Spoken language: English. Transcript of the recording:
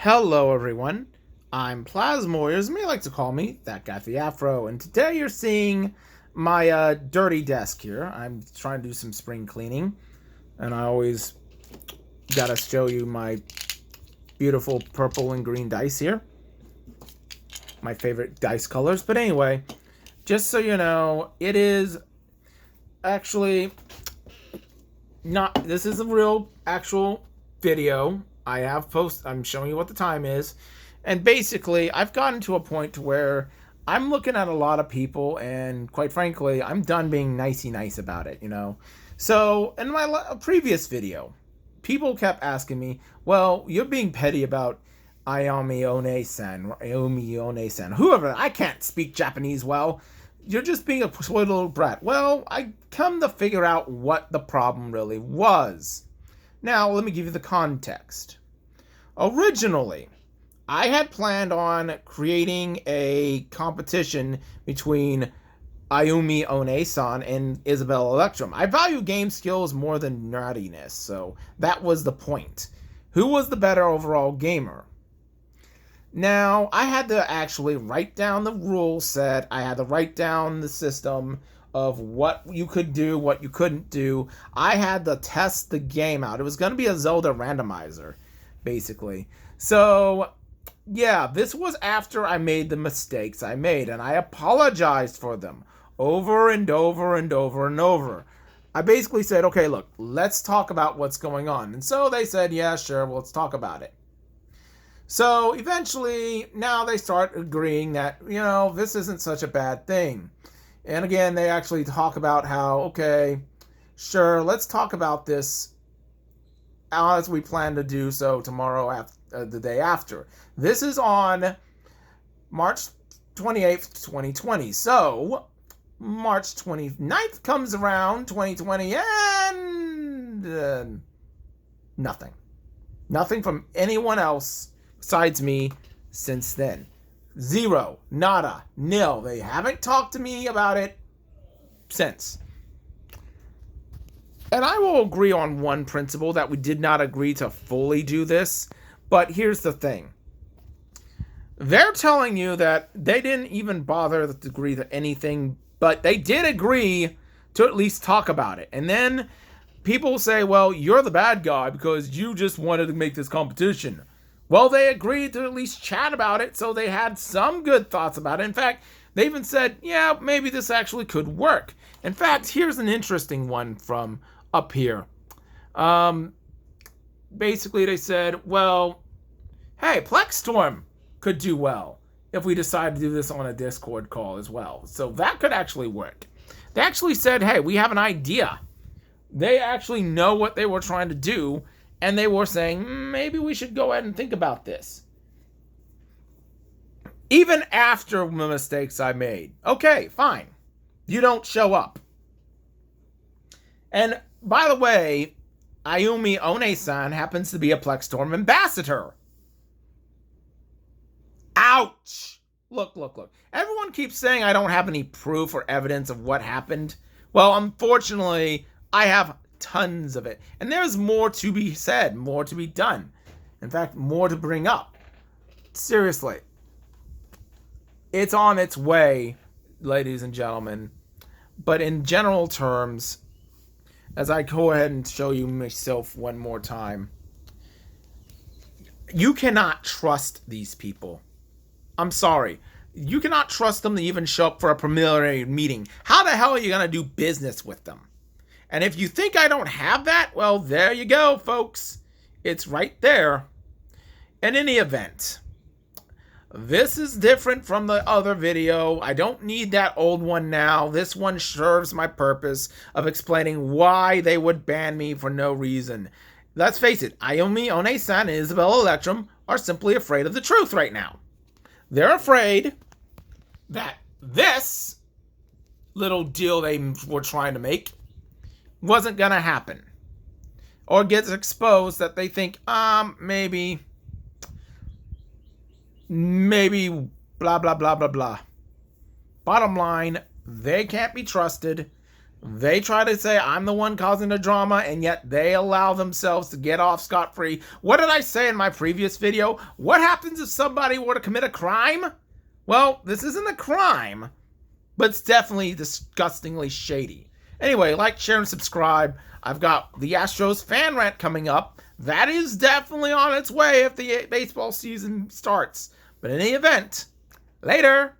Hello everyone, I'm Plasmoy, as you may like to call me, that guy with the afro, and today you're seeing my dirty desk here. I'm trying to do some spring cleaning, and I always gotta show you my beautiful purple and green dice here. My favorite dice colors, but anyway, just so you know, it is actually not, this is a real, actual video. I'm showing you what the time is. And basically, I've gotten to a point to where I'm looking at a lot of people, and quite frankly, I'm done being nicey nice about it, you know? So, in my previous video, people kept asking me, well, you're being petty about AyumiOneesan, whoever, I can't speak Japanese well. You're just being a spoiled little brat. Well, I come to figure out what the problem really was. Now, let me give you the context. Originally, I had planned on creating a competition between AyumiOneesan and Isabella Electrum. I value game skills more than nerdiness, so that was the point. Who was the better overall gamer? Now, I had to actually write down the rule set. I had to write down the system of what you could do, what you couldn't do. I had to test the game out. It was going to be a Zelda randomizer, basically. So, yeah, this was after I made the mistakes I made, and I apologized for them over and over and over and over. I basically said, okay, look, let's talk about what's going on. And so they said, yeah, sure, well, let's talk about it. So eventually, now they start agreeing that, you know, this isn't such a bad thing. And again, they actually talk about how, okay, sure, let's talk about this as we plan to do so tomorrow, the day after. This is on March 28th, 2020. So, March 29th comes around, 2020, and nothing. Nothing from anyone else besides me since then. Zero, nada, nil. They haven't talked to me about it since. And I will agree on one principle, that we did not agree to fully do this. But here's the thing. They're telling you that they didn't even bother to agree to anything, but they did agree to at least talk about it. And then people say, well, you're the bad guy because you just wanted to make this competition. Well, they agreed to at least chat about it, so they had some good thoughts about it. In fact, they even said, yeah, maybe this actually could work. In fact, here's an interesting one from up here. Basically, they said, well, hey, Plexstorm could do well if we decide to do this on a Discord call as well. So that could actually work. They actually said, hey, we have an idea. They actually know what they were trying to do. And they were saying, maybe we should go ahead and think about this. Even after the mistakes I made. Okay, fine. You don't show up. And by the way, AyumiOneesan happens to be a Plexstorm ambassador. Ouch! Look. Everyone keeps saying I don't have any proof or evidence of what happened. Well, unfortunately, I have tons of it. And there's more to be said, more to be done. In fact, more to bring up. Seriously. It's on its way, ladies and gentlemen. But in general terms, as I go ahead and show you myself one more time, you cannot trust these people. I'm sorry. You cannot trust them to even show up for a preliminary meeting. How the hell are you going to do business with them? And if you think I don't have that, well, there you go, folks. It's right there. In any event, this is different from the other video. I don't need that old one now. This one serves my purpose of explaining why they would ban me for no reason. Let's face it, AyumiOneesan and Isabella Electrum are simply afraid of the truth right now. They're afraid that this little deal they were trying to make wasn't gonna happen, or gets exposed, that they think, maybe blah blah blah blah blah. Bottom line, they can't be trusted. They try to say I'm the one causing the drama, and yet they allow themselves to get off scot-free. What did I say in my previous video? What happens if somebody were to commit a crime? Well, this isn't a crime, but it's definitely disgustingly shady. Anyway, like, share, and subscribe. I've got the Astros fan rant coming up. That is definitely on its way if the baseball season starts. But in any event, later.